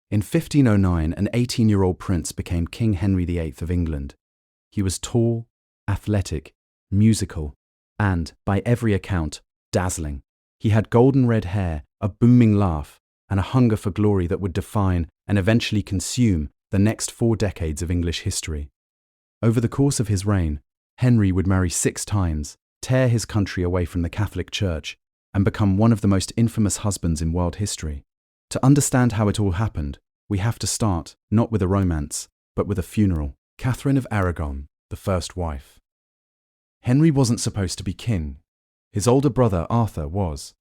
In 1509, an 18-year-old prince became King Henry VIII of England. He was tall, athletic, musical, and, by every account, dazzling. He had golden red hair, a booming laugh, and a hunger for glory that would define and eventually consume the next 4 decades of English history. Over the course of his reign, Henry would marry 6 times, tear his country away from the Catholic Church, and become one of the most infamous husbands in world history. To understand how it all happened, we have to start not with a romance, but with a funeral. Catherine of Aragon, the first wife. Henry wasn't supposed to be king. His older brother Arthur was.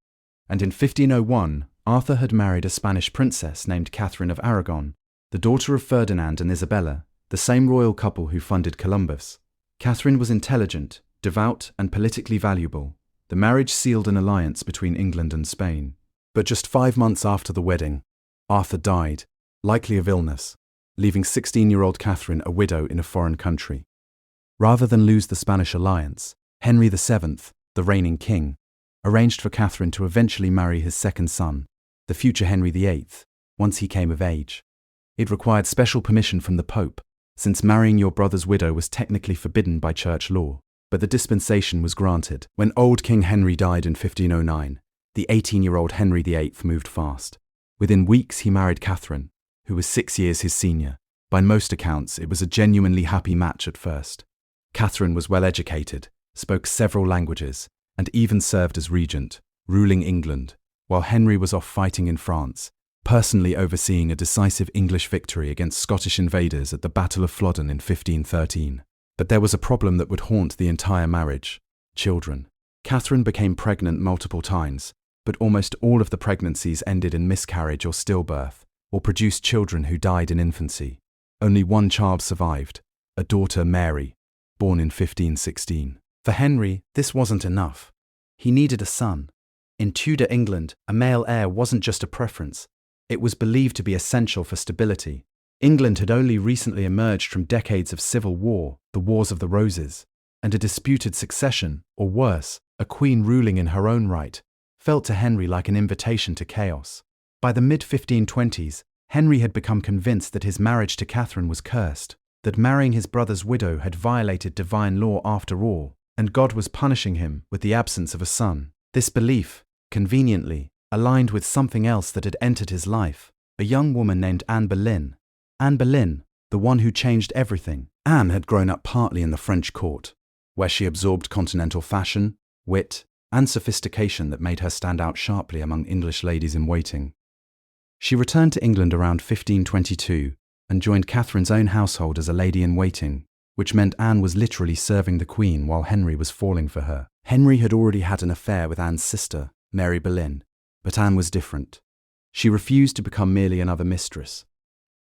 And in 1501, Arthur had married a Spanish princess named Catherine of Aragon, the daughter of Ferdinand and Isabella, the same royal couple who funded Columbus. Catherine was intelligent, devout, and politically valuable. The marriage sealed an alliance between England and Spain. But just 5 months after the wedding, Arthur died, likely of illness, leaving 16-year-old Catherine a widow in a foreign country. Rather than lose the Spanish alliance, Henry VII, the reigning king, arranged for Catherine to eventually marry his second son, the future Henry VIII, once he came of age. It required special permission from the Pope, since marrying your brother's widow was technically forbidden by church law, but the dispensation was granted. When old King Henry died in 1509, the 18-year-old Henry VIII moved fast. Within weeks he married Catherine, who was 6 years his senior. By most accounts, it was a genuinely happy match at first. Catherine was well educated, spoke several languages, and even served as regent, ruling England, while Henry was off fighting in France, personally overseeing a decisive English victory against Scottish invaders at the Battle of Flodden in 1513. But there was a problem that would haunt the entire marriage: children. Catherine became pregnant multiple times, but almost all of the pregnancies ended in miscarriage or stillbirth, or produced children who died in infancy. Only one child survived, a daughter, Mary, born in 1516. For Henry, this wasn't enough. He needed a son. In Tudor England, a male heir wasn't just a preference. It was believed to be essential for stability. England had only recently emerged from decades of civil war, the Wars of the Roses, and a disputed succession, or worse, a queen ruling in her own right, felt to Henry like an invitation to chaos. By the mid-1520s, Henry had become convinced that his marriage to Catherine was cursed, that marrying his brother's widow had violated divine law after all, and God was punishing him with the absence of a son. This belief, conveniently, aligned with something else that had entered his life, a young woman named Anne Boleyn. Anne Boleyn, the one who changed everything. Anne had grown up partly in the French court, where she absorbed continental fashion, wit, and sophistication that made her stand out sharply among English ladies in waiting. She returned to England around 1522 and joined Catherine's own household as a lady-in-waiting, which meant Anne was literally serving the Queen while Henry was falling for her. Henry had already had an affair with Anne's sister, Mary Boleyn, but Anne was different. She refused to become merely another mistress.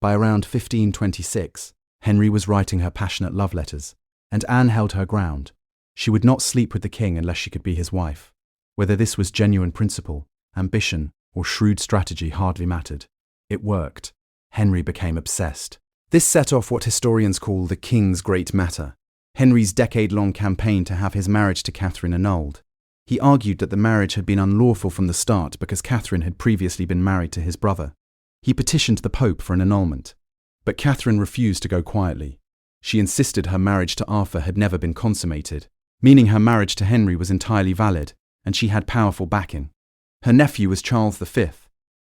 By around 1526, Henry was writing her passionate love letters, and Anne held her ground. She would not sleep with the king unless she could be his wife. Whether this was genuine principle, ambition, or shrewd strategy hardly mattered. It worked. Henry became obsessed. This set off what historians call the King's Great Matter, Henry's decade-long campaign to have his marriage to Catherine annulled. He argued that the marriage had been unlawful from the start because Catherine had previously been married to his brother. He petitioned the Pope for an annulment, but Catherine refused to go quietly. She insisted her marriage to Arthur had never been consummated, meaning her marriage to Henry was entirely valid, and she had powerful backing. Her nephew was Charles V,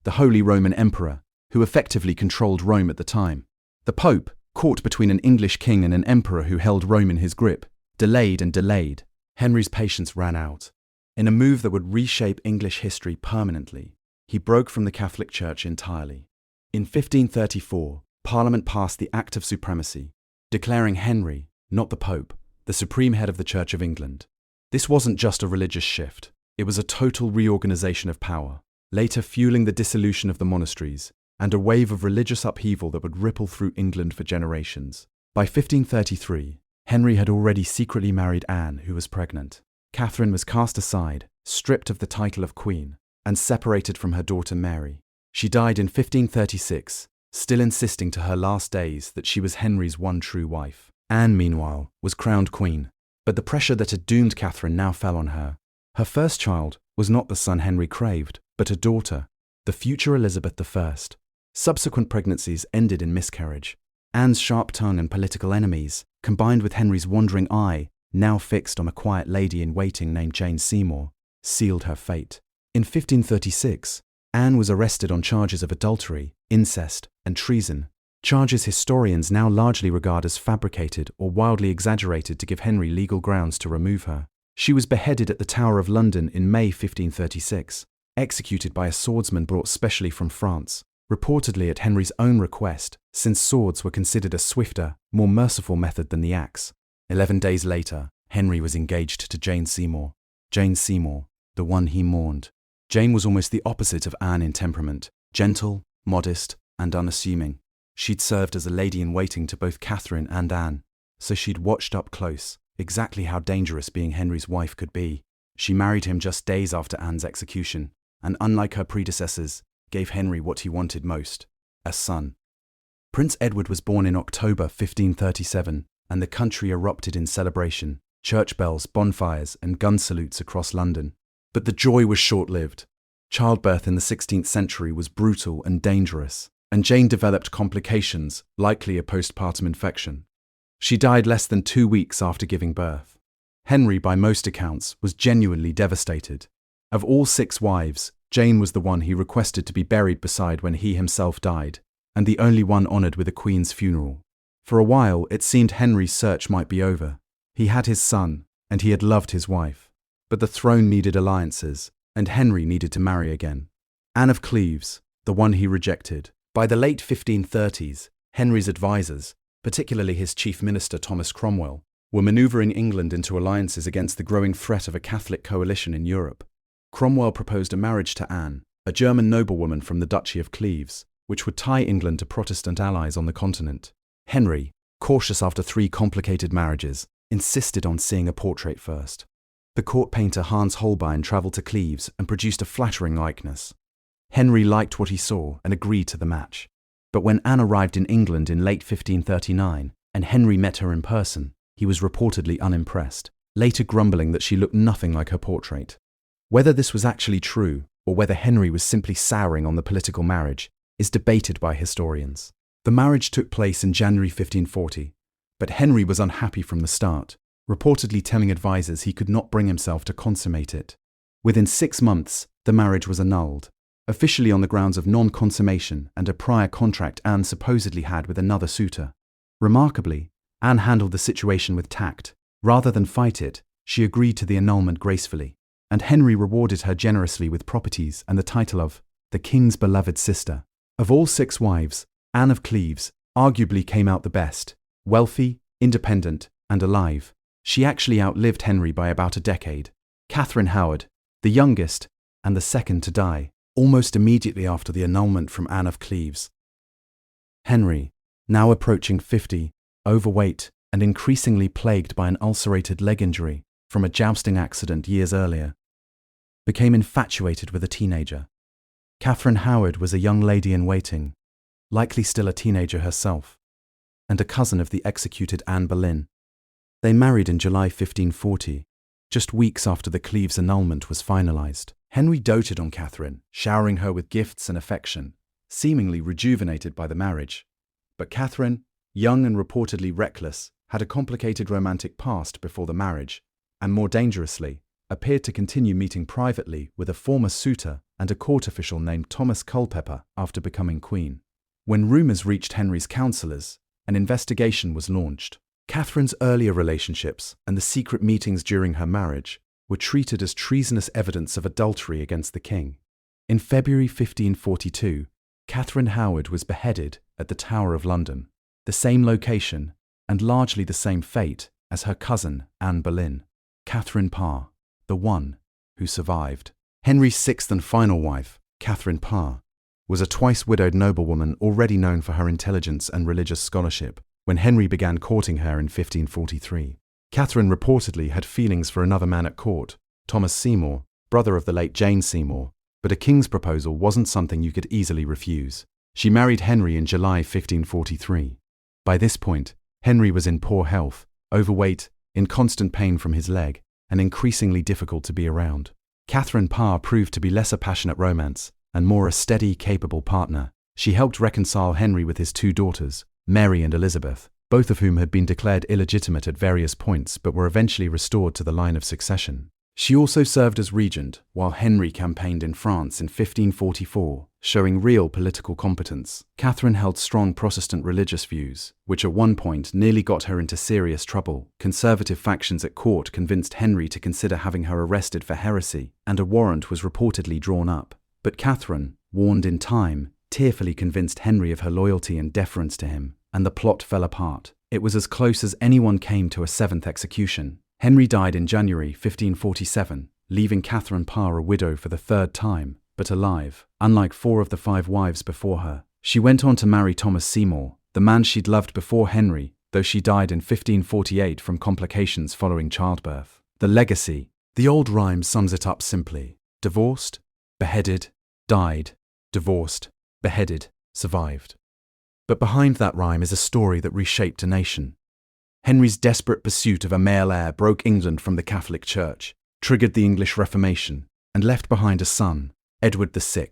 the Holy Roman Emperor, who effectively controlled Rome at the time. The Pope, caught between an English king and an emperor who held Rome in his grip, delayed and delayed. Henry's patience ran out. In a move that would reshape English history permanently, he broke from the Catholic Church entirely. In 1534, Parliament passed the Act of Supremacy, declaring Henry, not the Pope, the supreme head of the Church of England. This wasn't just a religious shift. It was a total reorganization of power, later fueling the dissolution of the monasteries, and a wave of religious upheaval that would ripple through England for generations. By 1533, Henry had already secretly married Anne, who was pregnant. Catherine was cast aside, stripped of the title of queen, and separated from her daughter Mary. She died in 1536, still insisting to her last days that she was Henry's one true wife. Anne, meanwhile, was crowned queen, but the pressure that had doomed Catherine now fell on her. Her first child was not the son Henry craved, but a daughter, the future Elizabeth I. Subsequent pregnancies ended in miscarriage. Anne's sharp tongue and political enemies, combined with Henry's wandering eye, now fixed on a quiet lady-in-waiting named Jane Seymour, sealed her fate. In 1536, Anne was arrested on charges of adultery, incest, and treason, charges historians now largely regard as fabricated or wildly exaggerated to give Henry legal grounds to remove her. She was beheaded at the Tower of London in May 1536, executed by a swordsman brought specially from France, reportedly at Henry's own request, since swords were considered a swifter, more merciful method than the axe. 11 days later, Henry was engaged to Jane Seymour. Jane Seymour, the one he mourned. Jane was almost the opposite of Anne in temperament, gentle, modest, and unassuming. She'd served as a lady-in-waiting to both Catherine and Anne, so she'd watched up close exactly how dangerous being Henry's wife could be. She married him just days after Anne's execution, and unlike her predecessors, gave Henry what he wanted most, a son. Prince Edward was born in October 1537, and the country erupted in celebration, church bells, bonfires, and gun salutes across London. But the joy was short-lived. Childbirth in the 16th century was brutal and dangerous, and Jane developed complications, likely a postpartum infection. She died less than 2 weeks after giving birth. Henry, by most accounts, was genuinely devastated. Of all 6 wives, Jane was the one he requested to be buried beside when he himself died, and the only one honoured with a queen's funeral. For a while, it seemed Henry's search might be over. He had his son, and he had loved his wife. But the throne needed alliances, and Henry needed to marry again. Anne of Cleves, the one he rejected. By the late 1530s, Henry's advisers, particularly his chief minister Thomas Cromwell, were manoeuvring England into alliances against the growing threat of a Catholic coalition in Europe. Cromwell proposed a marriage to Anne, a German noblewoman from the Duchy of Cleves, which would tie England to Protestant allies on the continent. Henry, cautious after 3 complicated marriages, insisted on seeing a portrait first. The court painter Hans Holbein travelled to Cleves and produced a flattering likeness. Henry liked what he saw and agreed to the match. But when Anne arrived in England in late 1539 and Henry met her in person, he was reportedly unimpressed, later grumbling that she looked nothing like her portrait. Whether this was actually true, or whether Henry was simply souring on the political marriage, is debated by historians. The marriage took place in January 1540, but Henry was unhappy from the start, reportedly telling advisers he could not bring himself to consummate it. Within 6 months, the marriage was annulled, officially on the grounds of non-consummation and a prior contract Anne supposedly had with another suitor. Remarkably, Anne handled the situation with tact. Rather than fight it, she agreed to the annulment gracefully, and Henry rewarded her generously with properties and the title of the King's beloved sister. Of all 6 wives, Anne of Cleves arguably came out the best, wealthy, independent, and alive. She actually outlived Henry by about a decade. Catherine Howard, the youngest, and the second to die, almost immediately after the annulment from Anne of Cleves. Henry, now approaching 50, overweight, and increasingly plagued by an ulcerated leg injury from a jousting accident years earlier, became infatuated with a teenager. Catherine Howard was a young lady-in-waiting, likely still a teenager herself, and a cousin of the executed Anne Boleyn. They married in July 1540, just weeks after the Cleves annulment was finalised. Henry doted on Catherine, showering her with gifts and affection, seemingly rejuvenated by the marriage. But Catherine, young and reportedly reckless, had a complicated romantic past before the marriage, and more dangerously, appeared to continue meeting privately with a former suitor and a court official named Thomas Culpeper after becoming queen. When rumours reached Henry's counsellors, an investigation was launched. Catherine's earlier relationships and the secret meetings during her marriage were treated as treasonous evidence of adultery against the king. In February 1542, Catherine Howard was beheaded at the Tower of London, the same location and largely the same fate as her cousin Anne Boleyn. Catherine Parr, the one who survived. Henry's 6th and final wife, Catherine Parr, was a twice-widowed noblewoman already known for her intelligence and religious scholarship when Henry began courting her in 1543. Catherine reportedly had feelings for another man at court, Thomas Seymour, brother of the late Jane Seymour, but a king's proposal wasn't something you could easily refuse. She married Henry in July 1543. By this point, Henry was in poor health, overweight, in constant pain from his leg, and increasingly difficult to be around. Catherine Parr proved to be less a passionate romance and more a steady, capable partner. She helped reconcile Henry with his two daughters, Mary and Elizabeth, both of whom had been declared illegitimate at various points but were eventually restored to the line of succession. She also served as regent while Henry campaigned in France in 1544, showing real political competence. Catherine held strong Protestant religious views, which at one point nearly got her into serious trouble. Conservative factions at court convinced Henry to consider having her arrested for heresy, and a warrant was reportedly drawn up. But Catherine, warned in time, tearfully convinced Henry of her loyalty and deference to him, and the plot fell apart. It was as close as anyone came to a seventh execution. Henry died in January 1547, leaving Catherine Parr a widow for the third time, but alive. Unlike 4 of the 5 wives before her, she went on to marry Thomas Seymour, the man she'd loved before Henry, though she died in 1548 from complications following childbirth. The legacy. The old rhyme sums it up simply: divorced, beheaded, died, divorced, beheaded, survived. But behind that rhyme is a story that reshaped a nation. Henry's desperate pursuit of a male heir broke England from the Catholic Church, triggered the English Reformation, and left behind a son, Edward VI,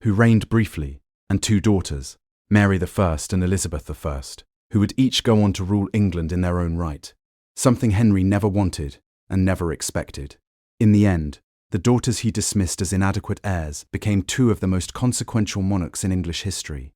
who reigned briefly, and 2 daughters, Mary I and Elizabeth I, who would each go on to rule England in their own right, something Henry never wanted and never expected. In the end, the daughters he dismissed as inadequate heirs became 2 of the most consequential monarchs in English history.